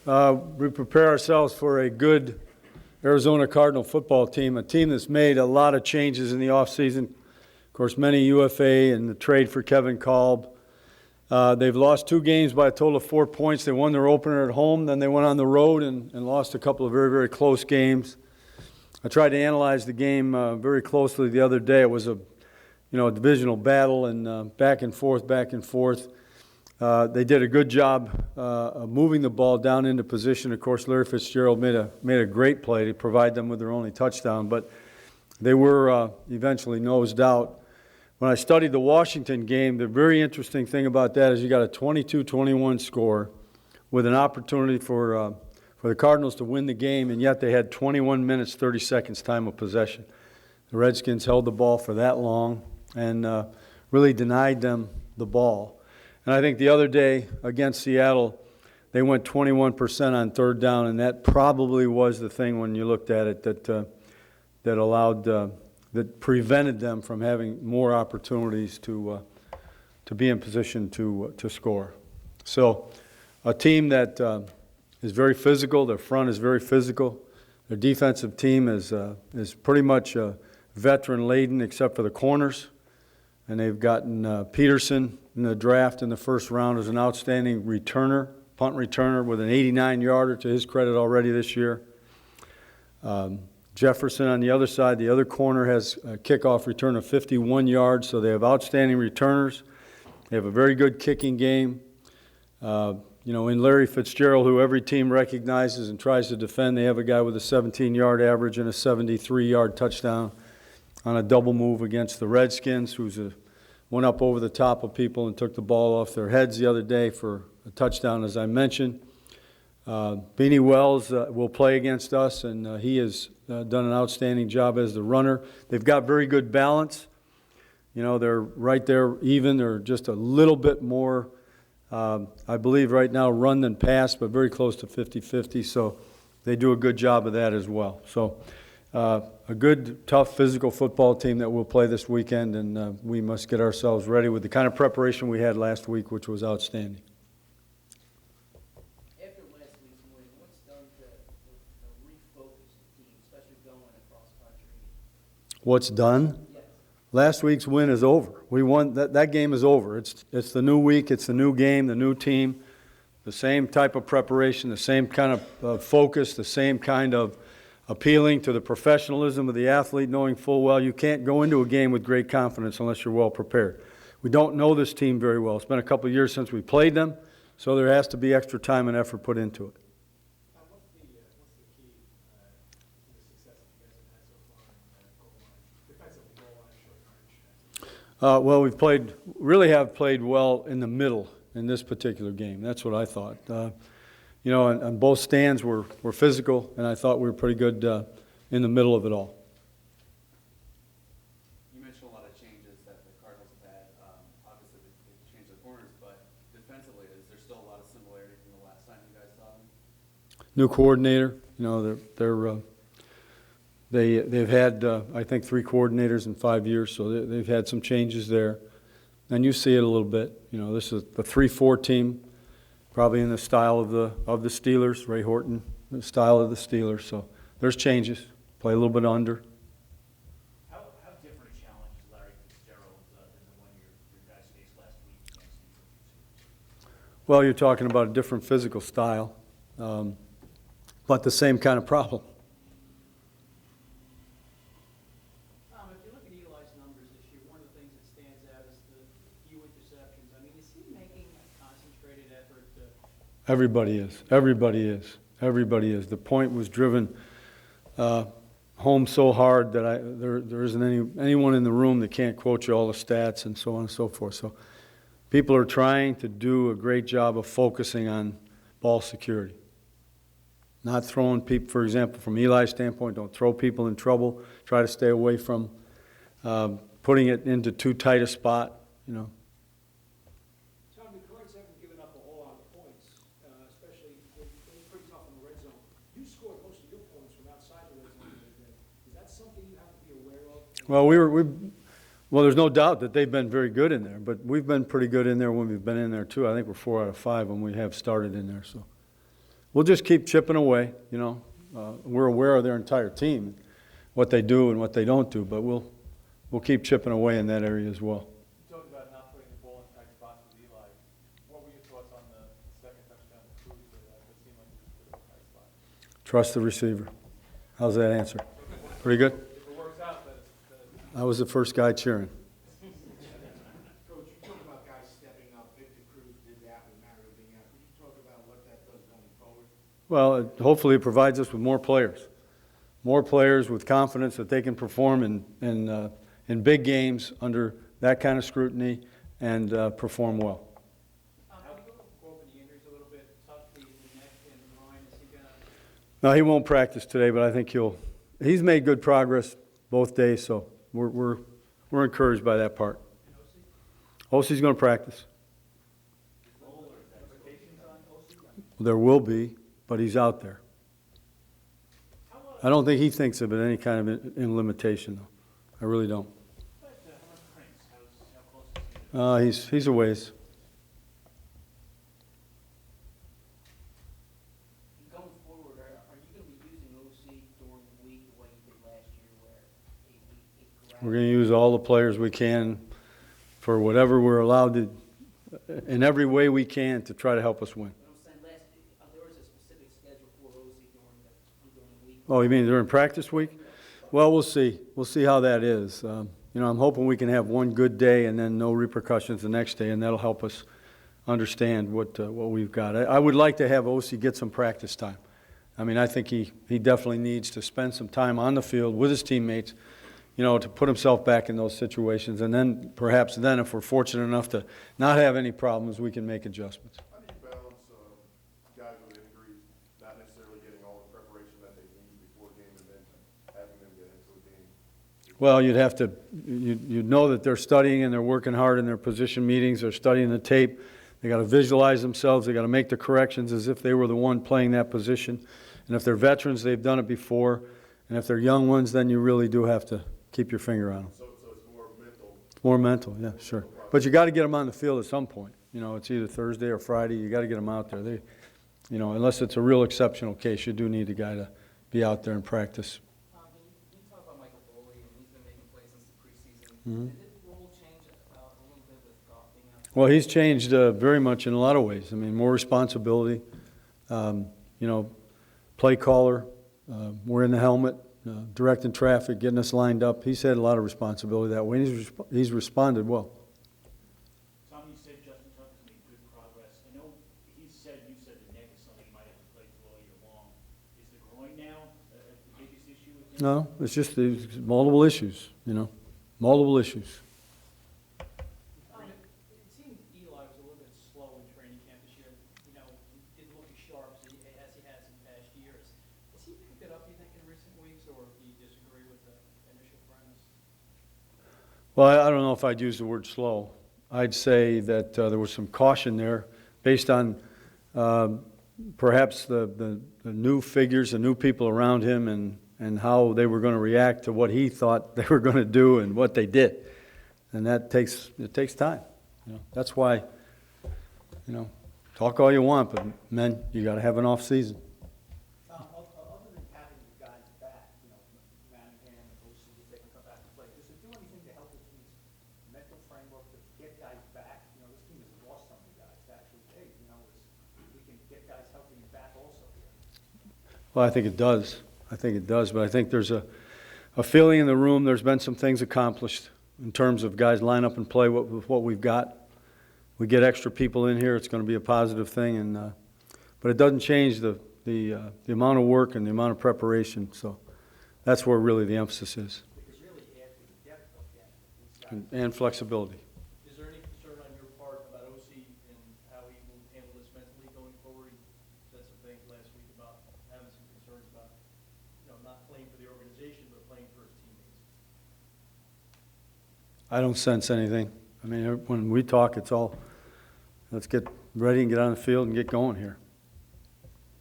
we prepare ourselves for a good Arizona Cardinal football team, a team that's made a lot of changes in the offseason. Of course, many UFA and the trade for Kevin Kolb. They've lost 2 games by a total of 4 points. They won their opener at home, then they went on the road and lost a couple of very, very close games. I tried to analyze the game very closely the other day. It was a divisional battle and back and forth. They did a good job of moving the ball down into position. Of course, Larry Fitzgerald made a great play to provide them with their only touchdown, but they were eventually nosed out. When I studied the Washington game, the very interesting thing about that is you got a 22-21 score with an opportunity for the Cardinals to win the game, and yet they had 21 minutes, 30 seconds time of possession. The Redskins held the ball for that long and really denied them the ball. And I think the other day against Seattle, they went 21% on third down, and that probably was the thing when you looked at it that prevented them from having more opportunities to be in position to score. So a team that is very physical. Their front is very physical. Their defensive team is pretty much veteran-laden except for the corners. And they've gotten Peterson in the draft in the first round as an outstanding returner, punt returner with an 89-yarder to his credit already this year. Jefferson on the other side, the other corner, has a kickoff return of 51 yards, so they have outstanding returners. They have a very good kicking game. In Larry Fitzgerald, who every team recognizes and tries to defend, they have a guy with a 17-yard average and a 73-yard touchdown on a double move against the Redskins, who's went up over the top of people and took the ball off their heads the other day for a touchdown, as I mentioned. Beanie Wells will play against us, and he has done an outstanding job as the runner. They've got very good balance. They're right there even. They're just a little bit more, I believe right now, run than pass, but very close to 50-50. So they do a good job of that as well. So a good, tough, physical football team that will play this weekend, and we must get ourselves ready with the kind of preparation we had last week, which was outstanding. After last week's win, what's done to refocus the team, especially going across country? What's done? Yes. Last week's win is over. We won. That game is over. It's the new week. It's the new game, the new team, the same type of preparation, the same kind of focus, the same kind of appealing to the professionalism of the athlete, knowing full well you can't go into a game with great confidence unless you're well prepared. We don't know this team very well. It's been a couple of years since we played them, so there has to be extra time and effort put into it. What's the key to the success that you guys have had so far in goal line, defensive goal line, short Well, we have played well in the middle in this particular game. That's what I thought. On both stands we're physical, and I thought we were pretty good in the middle of it all. You mentioned a lot of changes that the Cardinals have had. Obviously, they've changed the corners, but defensively, is there still a lot of similarity from the last time you guys saw them? New coordinator. They've had I think 3 coordinators in 5 years, so they've had some changes there, and you see it a little bit. This is the 3-4 team. Probably in the style of the Steelers, Ray Horton, the style of the Steelers. So there's changes. Play a little bit under. How different a challenge is Larry Fitzgerald than the one your guys faced last week against the Receivers? Well, you're talking about a different physical style, but the same kind of problem. If you look at Eli's numbers this year, one of the things that stands out is the few interceptions. I mean, is he making a concentrated effort to... Everybody is. The point was driven home so hard that there isn't anyone in the room that can't quote you all the stats and so on and so forth. So people are trying to do a great job of focusing on ball security. Not throwing people, for example, from Eli's standpoint, don't throw people in trouble. Try to stay away from putting it into too tight a spot, Tom, the Cards haven't given up a whole lot of points, especially they're pretty tough in the red zone. You scored most of your points from outside the red zone today. Is that something you have to be aware of? Well, there's no doubt that they've been very good in there, but we've been pretty good in there when we've been in there too. I think we're 4 out of 5 when we have started in there. So we'll just keep chipping away, you know. We're aware of their entire team, what they do and what they don't do, but we'll keep chipping away in that area as well. You talked about not putting the ball in tight spots with Eli. What were your thoughts on the second touchdown to Cruz that seemed like it was put in a tight spot? Trust the receiver. How's that answer? Pretty good? If it works out, but I was the first guy cheering. Coach, you talk about guys stepping up. Victor Cruz did that with Mario being out. Could you talk about what that does going forward? Well, hopefully it provides us with more players. More players with confidence that they can perform in big games under that kind of scrutiny and perform well. Can you go over the injuries a little bit? Tough, the neck and the groin, is he gonna? No, he won't practice today, but I think he's made good progress both days, so we're encouraged by that part. Osie's going to practice. There will be, but he's out there. I don't think he thinks of it any kind of in limitation, though. I really don't. He's a ways. Going forward, are you going to be using OC during the week the way you did last year where it We're going to use all the players we can for whatever we're allowed to, in every way we can to try to help us win. But I'm saying there was a specific schedule for OC during the week. Oh, you mean during practice week? Well, we'll see. We'll see how that is. I'm hoping we can have one good day and then no repercussions the next day, and that'll help us understand what we've got. I would like to have OC get some practice time. I mean, I think he definitely needs to spend some time on the field with his teammates, to put himself back in those situations. And then perhaps then, if we're fortunate enough to not have any problems, we can make adjustments. How do you balance guys with injuries not necessarily getting all the preparation that they need before a game and then having them get into a game? Well, you'd know that they're studying and they're working hard in their position meetings. They're studying the tape. They got to visualize themselves. They got to make the corrections as if they were the one playing that position. And if they're veterans, they've done it before. And if they're young ones, then you really do have to keep your finger on them. So it's more mental. It's more mental, yeah, sure. But you got to get them on the field at some point. It's either Thursday or Friday. You got to get them out there. Unless it's a real exceptional case, you do need a guy to be out there and practice. Can you talk about Michael Foley, and he's been making plays since the preseason. Mhm. Did his role change a little bit with being out? Well, he's changed very much in a lot of ways. I mean, more responsibility, play caller, wearing the helmet, directing traffic, getting us lined up. He's had a lot of responsibility that way, and he's responded well. Tom, you said Justin Tucker's made good progress. I know you said the neck is something he might have to play through all year long. Is the groin now the biggest issue with him? No, it's just multiple issues, multiple issues. It seemed Eli was a little bit slow in training camp this year. He didn't look as sharp as he has in past years. Has he picked it up, you think, in recent weeks, or do you disagree with the initial premise? Well, I don't know if I'd use the word slow. I'd say that there was some caution there based on perhaps the new figures, the new people around him, and how they were going to react to what he thought they were going to do and what they did. And it takes time. That's why, talk all you want, but men, you got to have an off season. Other than having the guys back, Manningham and OC, if they can come back and play, does it do anything to help the team's mental framework to get guys back? This team has lost so many guys. Actually, we can get guys healthy and back also here. Well, I think it does. But I think there's a feeling in the room. There's been some things accomplished in terms of guys line up and play with what we've got. We get extra people in here. It's going to be a positive thing, but it doesn't change the amount of work and the amount of preparation. So that's where really the emphasis is. Because really add to the depth again. And flexibility. is there any concern on your part about OC and how he will handle this mentally going forward? He said some things last week about having some concerns about, not playing for the organization, but playing for his teammates. I don't sense anything. I mean, when we talk, it's all, let's get ready and get on the field and get going here.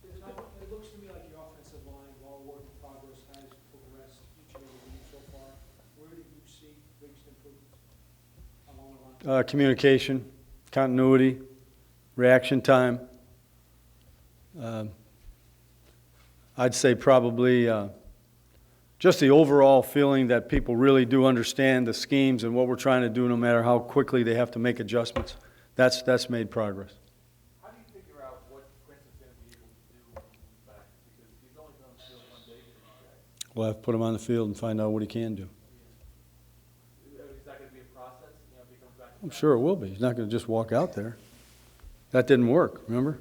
It looks to me like your offensive line, while work in progress, has progressed each and every week so far. Where do you see biggest improvements along the line? Communication, continuity, reaction time, I'd say probably just the overall feeling that people really do understand the schemes and what we're trying to do, no matter how quickly they have to make adjustments. That's made progress. How do you figure out what Quince is gonna be able to do when he comes back? Because he's only been on the field 1 day for these guys. We'll have to put him on the field and find out what he can do. Is that gonna be a process, if he comes back? I'm sure it will be. He's not going to just walk out there. That didn't work, remember?